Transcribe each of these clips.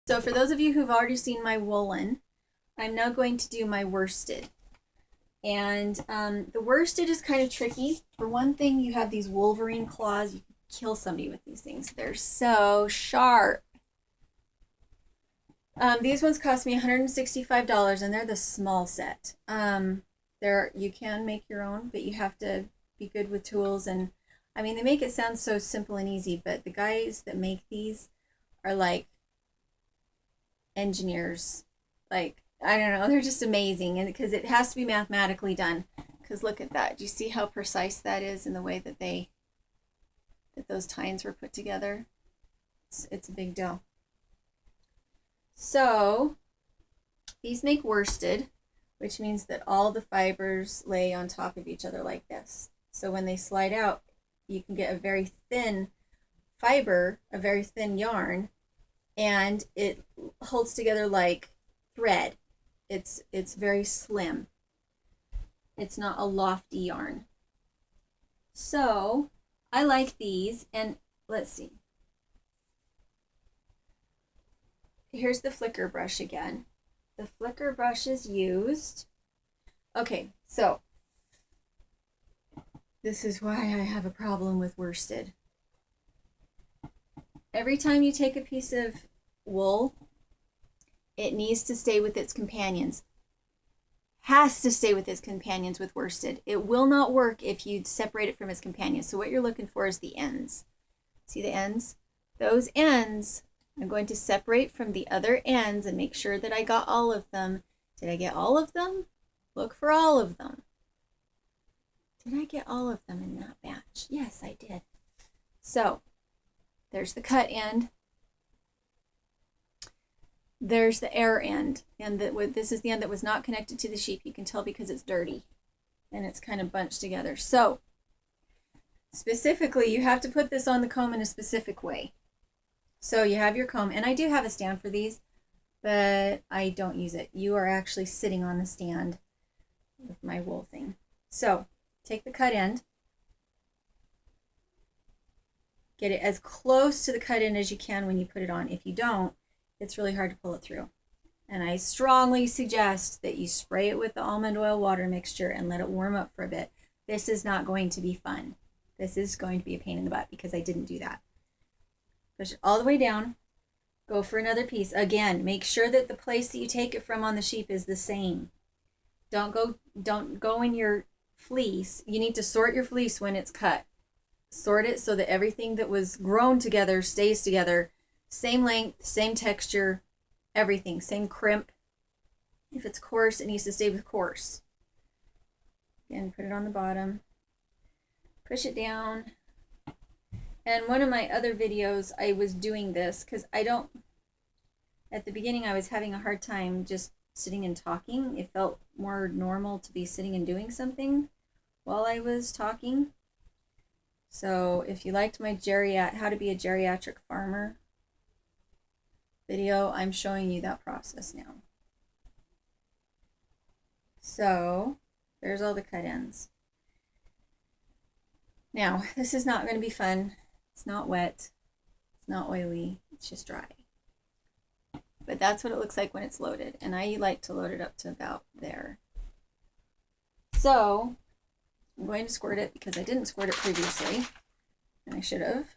So for those of you who've already seen my woolen, I'm now going to do my worsted. And the worsted is kind of tricky. For one thing, you have these Wolverine claws. You can kill somebody with these things. They're so sharp. These ones cost me $165, and they're the small set. You can make your own, but you have to be good with tools. And I mean, they make it sound so simple and easy, but the guys that make these are like engineers. Like, I don't know, they're just amazing. And because it has to be mathematically done. Because look at that. Do you see how precise that is in the way that those tines were put together? It's a big deal. So these make worsted, which means that all the fibers lay on top of each other like this. So when they slide out, you can get a very thin fiber, a very thin yarn, and it holds together like thread. It's very slim. It's not a lofty yarn. So I like these, and let's see. Here's the flicker brush again. The flicker brush is used. Okay, so this is why I have a problem with worsted. Every time you take a piece of wool, it needs to stay with its companions. Has to stay with its companions with worsted. It will not work if you separate it from its companions. So what you're looking for is the ends. See the ends? Those ends I'm going to separate from the other ends and make sure that I got all of them. Did I get all of them? Look for all of them. Did I get all of them in that batch? Yes, I did. So there's the cut end. There's the air end. And this is the end that was not connected to the sheep. You can tell because it's dirty and it's kind of bunched together. So specifically, you have to put this on the comb in a specific way. So you have your comb, and I do have a stand for these, but I don't use it. You are actually sitting on the stand with my wool thing. So take the cut end, get it as close to the cut end as you can when you put it on. If you don't, it's really hard to pull it through. And I strongly suggest that you spray it with the almond oil water mixture and let it warm up for a bit. This is not going to be fun. This is going to be a pain in the butt because I didn't do that. Push it all the way down. Go for another piece. Again, make sure that the place that you take it from on the sheep is the same. Don't go in your fleece. You need to sort your fleece when it's cut. Sort it so that everything that was grown together stays together. Same length, same texture, everything. Same crimp. If it's coarse, it needs to stay with coarse. Again, put it on the bottom. Push it down. And one of my other videos, I was doing this because at the beginning I was having a hard time just sitting and talking. It felt more normal to be sitting and doing something while I was talking. So if you liked my how to be a geriatric farmer video, I'm showing you that process now. So there's all the cut ends. Now, this is not going to be fun. It's not wet, it's not oily, it's just dry. But that's what it looks like when it's loaded, and I like to load it up to about there. So I'm going to squirt it because I didn't squirt it previously, and I should have.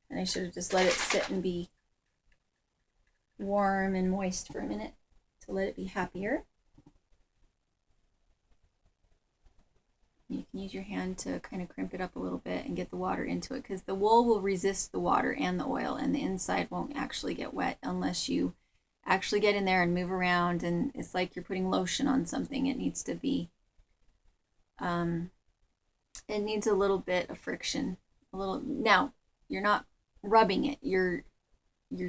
And I should have just let it sit and be warm and moist for a minute to let it be happier. You can use your hand to kind of crimp it up a little bit and get the water into it because the wool will resist the water and the oil, and the inside won't actually get wet unless you actually get in there and move around, and it's like you're putting lotion on something. It needs to be, it needs a little bit of friction. Now, you're not rubbing it, you're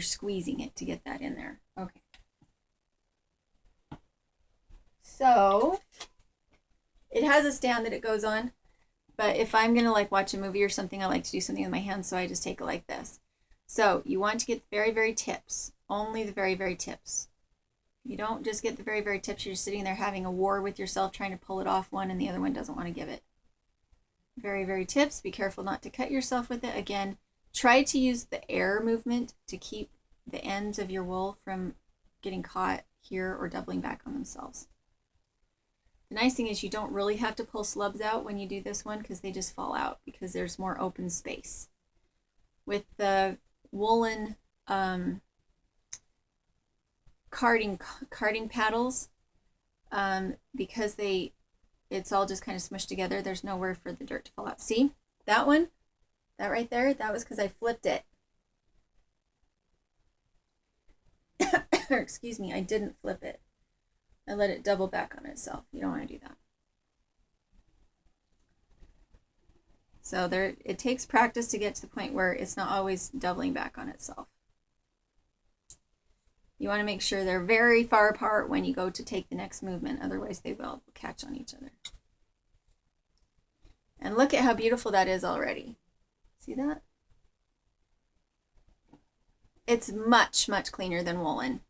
squeezing it to get that in there. Okay. So it has a stand that it goes on, but if I'm gonna like watch a movie or something, I like to do something with my hands, so I just take it like this. So you want to get the very, very tips, only the very, very tips. You don't just get the very, very tips. You're just sitting there having a war with yourself, trying to pull it off one, and the other one doesn't want to give it. Very, very tips. Be careful not to cut yourself with it. Again, try to use the air movement to keep the ends of your wool from getting caught here or doubling back on themselves. The nice thing is you don't really have to pull slubs out when you do this one because they just fall out because there's more open space. With the woolen carding paddles, because it's all just kind of smushed together, there's nowhere for the dirt to fall out. See that one? That right there? That was because I flipped it. Or excuse me, I didn't flip it. I let it double back on itself. You don't want to do that. So it takes practice to get to the point where it's not always doubling back on itself. You want to make sure they're very far apart when you go to take the next movement, otherwise they will catch on each other. And look at how beautiful that is already. See that? It's much, much cleaner than woolen.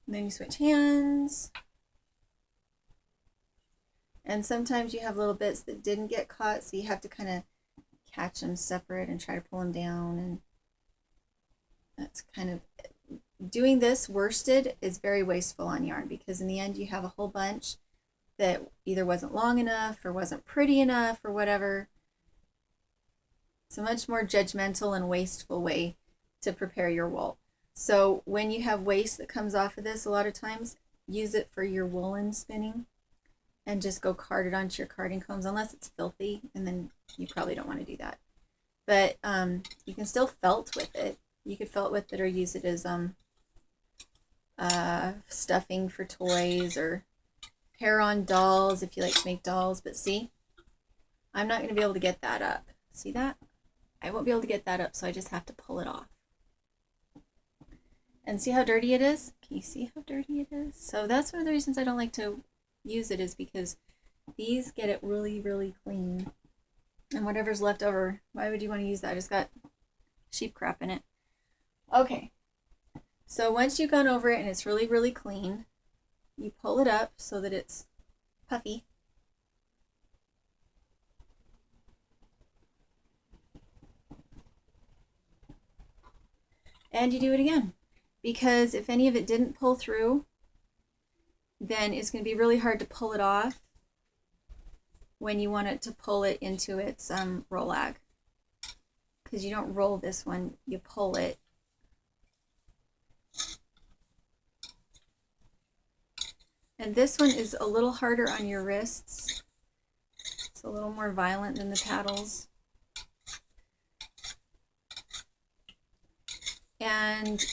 And then you switch hands. And sometimes you have little bits that didn't get caught, so you have to kind of catch them separate and try to pull them down. And that's kind of, doing this worsted is very wasteful on yarn because in the end you have a whole bunch that either wasn't long enough or wasn't pretty enough or whatever. It's a much more judgmental and wasteful way to prepare your wool. So when you have waste that comes off of this, a lot of times use it for your woolen spinning and just go card it onto your carding combs, unless it's filthy, and then you probably don't want to do that. But you can still felt with it. You could felt with it or use it as stuffing for toys or hair on dolls if you like to make dolls. But see, I'm not going to be able to get that up. See that? I won't be able to get that up, so I just have to pull it off. And see how dirty it is? Can you see how dirty it is? So that's one of the reasons I don't like to use it, is because these get it really, really clean. And whatever's left over, why would you want to use that? I just got sheep crap in it. Okay. So once you've gone over it and it's really, really clean, you pull it up so that it's puffy. And you do it again, because if any of it didn't pull through, then it's going to be really hard to pull it off when you want it to pull it into its roll-ag. Because you don't roll this one, you pull it. And this one is a little harder on your wrists. It's a little more violent than the paddles. And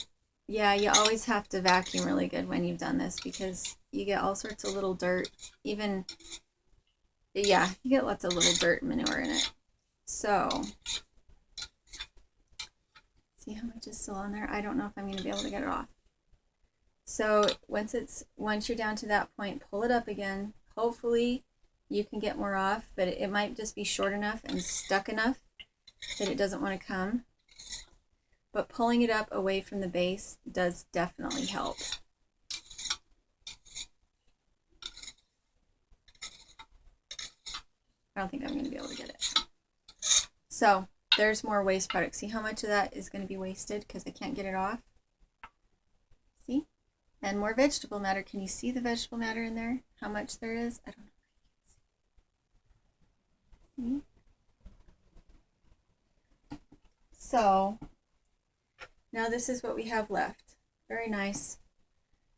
yeah, you always have to vacuum really good when you've done this, because you get all sorts of little dirt. Even, yeah, you get lots of little dirt and manure in it. So, see how much is still on there? I don't know if I'm going to be able to get it off. So once you're down to that point, pull it up again. Hopefully you can get more off, but it might just be short enough and stuck enough that it doesn't want to come. But pulling it up away from the base does definitely help. I don't think I'm going to be able to get it. So there's more waste product. See how much of that is going to be wasted because I can't get it off? See? And more vegetable matter. Can you see the vegetable matter in there? How much there is? I don't know. See? So now this is what we have left. Very nice,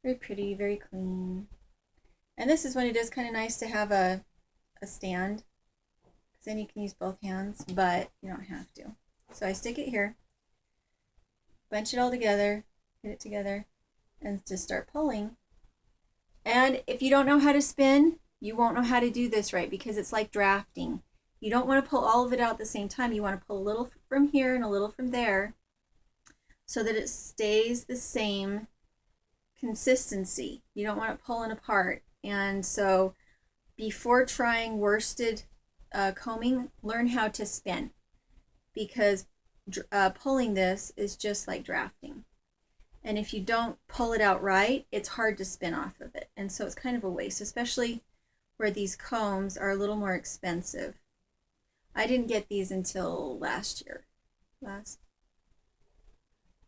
very pretty, very clean. And this is when it is kind of nice to have a stand, because then you can use both hands, but you don't have to. So I stick it here, bunch it all together, get it together, and just start pulling. And if you don't know how to spin, you won't know how to do this right, because it's like drafting. You don't want to pull all of it out at the same time. You want to pull a little from here and a little from there, so that it stays the same consistency. You don't want it pulling apart. And so before trying worsted combing, learn how to spin, because pulling this is just like drafting. And if you don't pull it out right, it's hard to spin off of it. And so it's kind of a waste, especially where these combs are a little more expensive. I didn't get these until last year.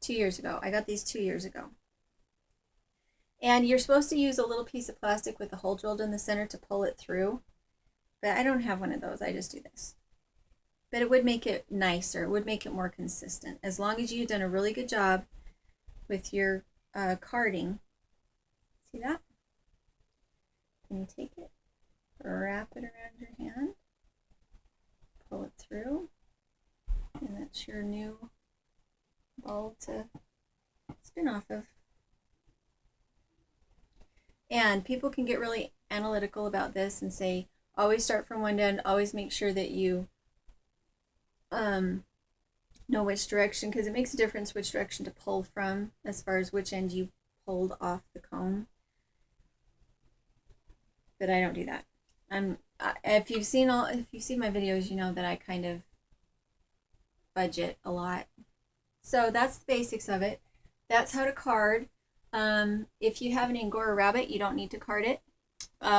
2 years ago. I got these 2 years ago. And you're supposed to use a little piece of plastic with a hole drilled in the center to pull it through. But I don't have one of those. I just do this. But it would make it nicer. It would make it more consistent. As long as you've done a really good job with your carding. See that? Then you take it, wrap it around your hand, pull it through, and that's your new ball to spin off of. And people can get really analytical about this and say, always start from one end, always make sure that you know which direction, because it makes a difference which direction to pull from as far as which end you pulled off the comb. But I don't do that. If you've seen my videos, you know that I kind of budget a lot. So that's the basics of it. That's how to card. If you have an Angora rabbit, you don't need to card it.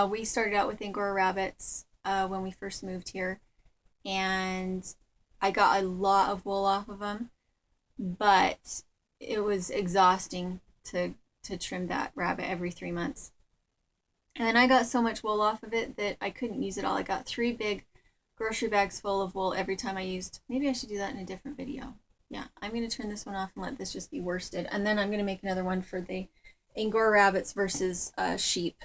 We started out with Angora rabbits when we first moved here, and I got a lot of wool off of them, but it was exhausting to trim that rabbit every 3 months. And then I got so much wool off of it that I couldn't use it all. I got 3 big grocery bags full of wool every time I used. Maybe I should do that in a different video. Yeah, I'm going to turn this one off and let this just be worsted. And then I'm going to make another one for the Angora rabbits versus sheep